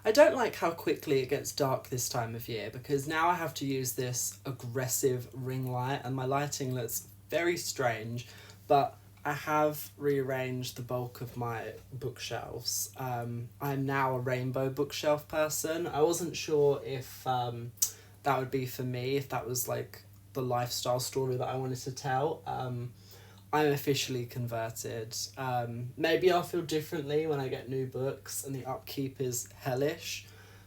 I don't like how quickly it gets dark this time of year because now I have to use this aggressive ring light and my lighting looks very strange, but I have rearranged the bulk of my bookshelves. I'm now a rainbow bookshelf person. I wasn't sure if that would be for me, if that was like the lifestyle story that I wanted to tell. I'm officially converted. Maybe I'll feel differently when I get new books and the upkeep is hellish,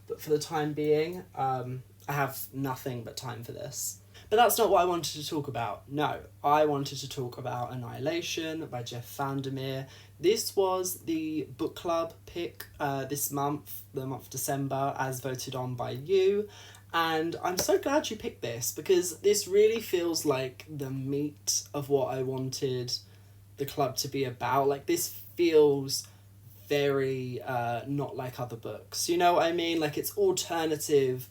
but for the time being, I have nothing but time for this. But that's not what I wanted to talk about. No, I wanted to talk about Annihilation by Jeff Vandermeer. This was the book club pick this month, the month of December, as voted on by you. And I'm so glad you picked this because this really feels like the meat of what I wanted the club to be about. Like, this feels very not like other books. You know what I mean? Like, it's alternative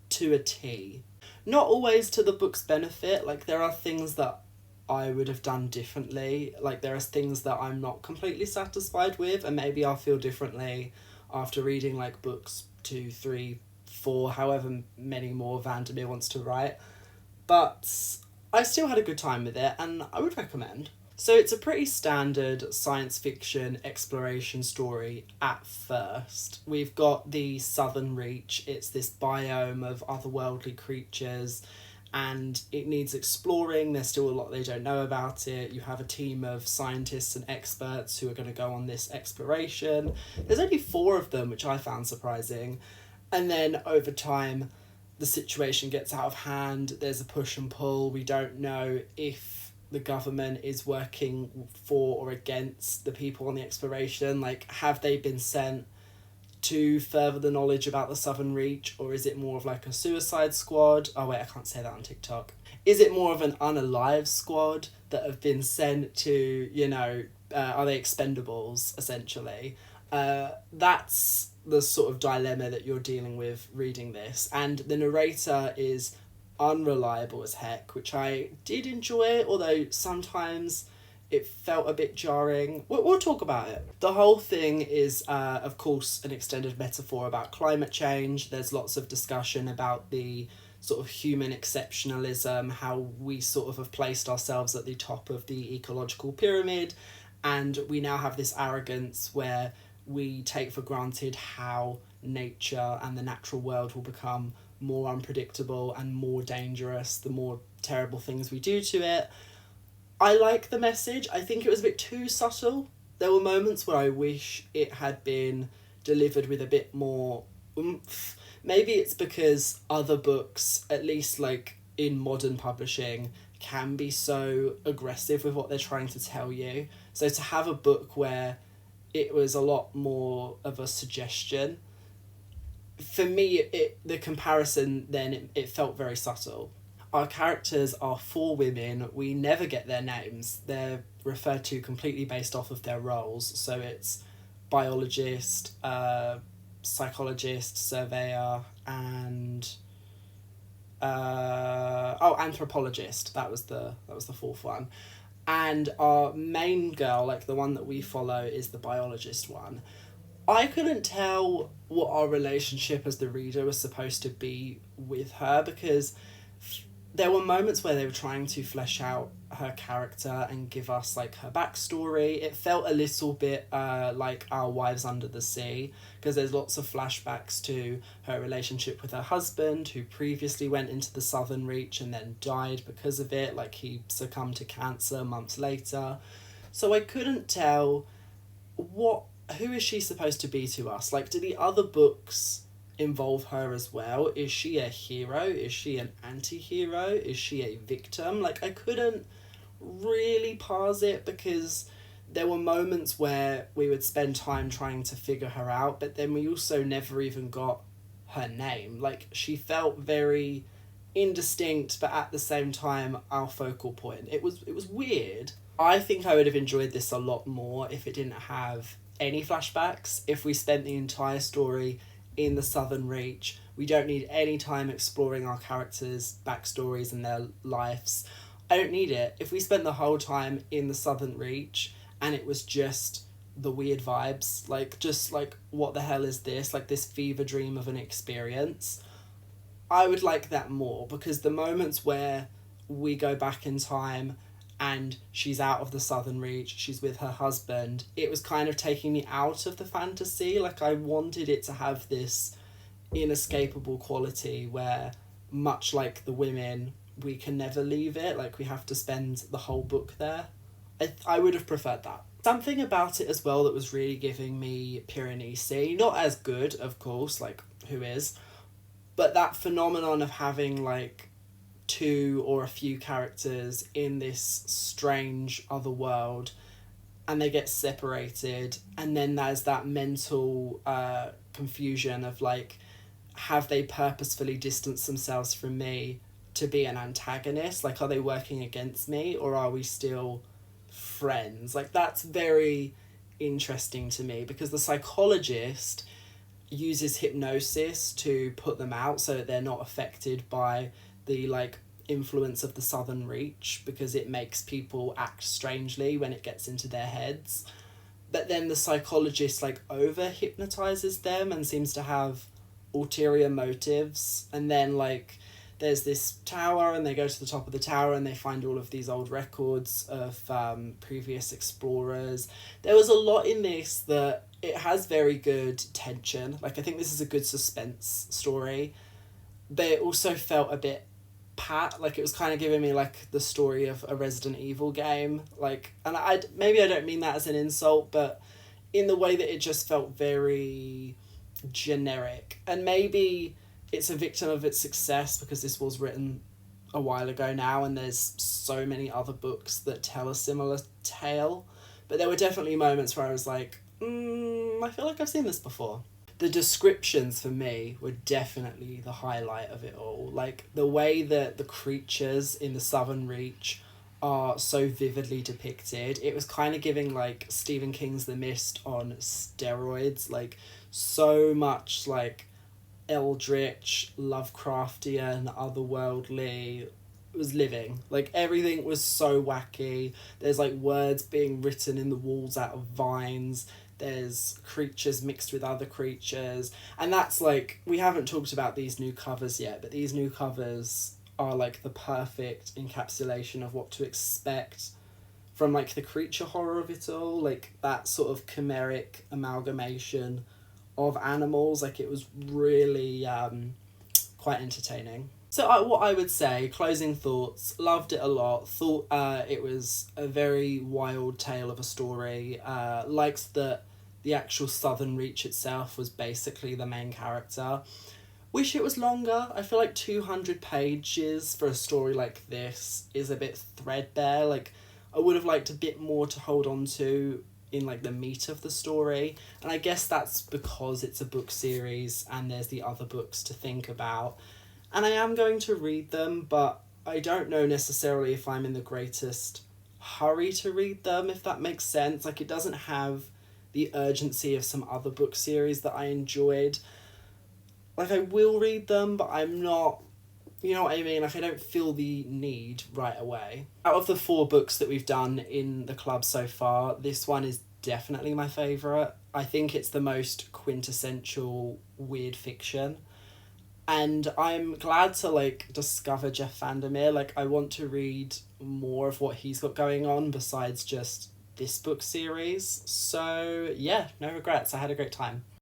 to a T. Not always to the book's benefit. Like, there are things that I would have done differently. Like, there are things that I'm not completely satisfied with, and maybe I'll feel differently after reading like books 2, 3, 4, however many more Vandermeer wants to write. But I still had a good time with it and I would recommend. So it's a pretty standard science fiction exploration story at first. We've got the Southern Reach. It's this biome of otherworldly creatures and it needs exploring. There's still a lot they don't know about it. You have a team of scientists and experts who are going to go on this exploration. There's only 4 of them, which I found surprising. And then over time, the situation gets out of hand. There's a push and pull. We don't know if the government is working for or against the people on the exploration. Like, have they been sent to further the knowledge about the Southern Reach, or is it more of like a suicide squad? Oh wait, I can't say that on TikTok. Is it more of an unalive squad that have been sent to, you know, are they expendables, essentially? That's the sort of dilemma that you're dealing with reading this. And the narrator is unreliable as heck, which I did enjoy, although sometimes it felt a bit jarring. We'll talk about it. The whole thing is, of course, an extended metaphor about climate change. There's lots of discussion about the sort of human exceptionalism, how we sort of have placed ourselves at the top of the ecological pyramid, and we now have this arrogance where we take for granted how nature and the natural world will become more unpredictable and more dangerous the more terrible things we do to it. I like the message. I think it was a bit too subtle. There were moments where I wish it had been delivered with a bit more oomph. Maybe it's because other books, at least like in modern publishing, can be so aggressive with what they're trying to tell you. So to have a book where it was a lot more of a suggestion, for me, the comparison then, it felt very subtle. Our characters are 4 women. We never get their names. They're referred to completely based off of their roles. So it's biologist, psychologist, surveyor, and anthropologist. That was the 4th one. And our main girl, like the one that we follow, is the biologist one. I couldn't tell what our relationship as the reader was supposed to be with her, because there were moments where they were trying to flesh out her character and give us like her backstory. It felt a little bit like Our Wives Under the Sea, because there's lots of flashbacks to her relationship with her husband, who previously went into the Southern Reach and then died because of it. Like, he succumbed to cancer months later. So I couldn't tell who is she supposed to be to us? Like, do the other books involve her as well? Is she a hero? Is she an anti-hero? Is she a victim? Like, I couldn't really parse it, because there were moments where we would spend time trying to figure her out, but then we also never even got her name. Like, she felt very indistinct, but at the same time our focal point. It was weird. I think I would have enjoyed this a lot more if it didn't have any flashbacks, if we spent the entire story in the Southern Reach. We don't need any time exploring our characters' backstories and their lives. I don't need it. If we spent the whole time in the Southern Reach and it was just the weird vibes, like just like what the hell is this, like this fever dream of an experience. I would like that more, because the moments where we go back in time and she's out of the Southern Reach, she's with her husband, it was kind of taking me out of the fantasy. Like, I wanted it to have this inescapable quality where, much like the women, we can never leave it, like we have to spend the whole book there. I would have preferred that. Something about it as well that was really giving me Piranesi, not as good, of course, like, who is, but that phenomenon of having like two or a few characters in this strange other world, and they get separated, and then there's that mental confusion of like, have they purposefully distanced themselves from me to be an antagonist? Like, are they working against me, or are we still friends? Like, that's very interesting to me, because the psychologist uses hypnosis to put them out so that they're not affected by the like influence of the Southern Reach, because it makes people act strangely when it gets into their heads. But then the psychologist like over hypnotizes them and seems to have ulterior motives, and then like there's this tower, and they go to the top of the tower and they find all of these old records of previous explorers. There was a lot in this that it has very good tension. Like, I think this is a good suspense story, but it also felt a bit pat. Like, it was kind of giving me like the story of a Resident Evil game. Like, and maybe I don't mean that as an insult, but in the way that it just felt very generic. And maybe it's a victim of its success, because this was written a while ago now, and there's so many other books that tell a similar tale. But there were definitely moments where I was like, I feel like I've seen this before. The descriptions for me were definitely the highlight of it all. Like, the way that the creatures in the Southern Reach are so vividly depicted. It was kind of giving like Stephen King's The Mist on steroids. Like, so much like eldritch, Lovecraftian, otherworldly. It was living. Like, everything was so wacky. There's like words being written in the walls out of vines. There's creatures mixed with other creatures. And that's like, we haven't talked about these new covers yet, but these new covers are like the perfect encapsulation of what to expect from like the creature horror of it all. Like, that sort of chimeric amalgamation of animals. Like, it was really quite entertaining. So what I would say, closing thoughts, loved it a lot. Thought it was a very wild tale of a story. Liked that the actual Southern Reach itself was basically the main character. Wish it was longer. I feel like 200 pages for a story like this is a bit threadbare. Like, I would have liked a bit more to hold on to in like the meat of the story. And I guess that's because it's a book series and there's the other books to think about. And I am going to read them, but I don't know necessarily if I'm in the greatest hurry to read them, if that makes sense. Like, it doesn't have the urgency of some other book series that I enjoyed. Like, I will read them, but I'm not, you know what I mean? Like, I don't feel the need right away. Out of the 4 books that we've done in the club so far, this one is definitely my favourite. I think it's the most quintessential weird fiction. And I'm glad to, like, discover Jeff Vandermeer. Like, I want to read more of what he's got going on besides just this book series. So, yeah, no regrets. I had a great time.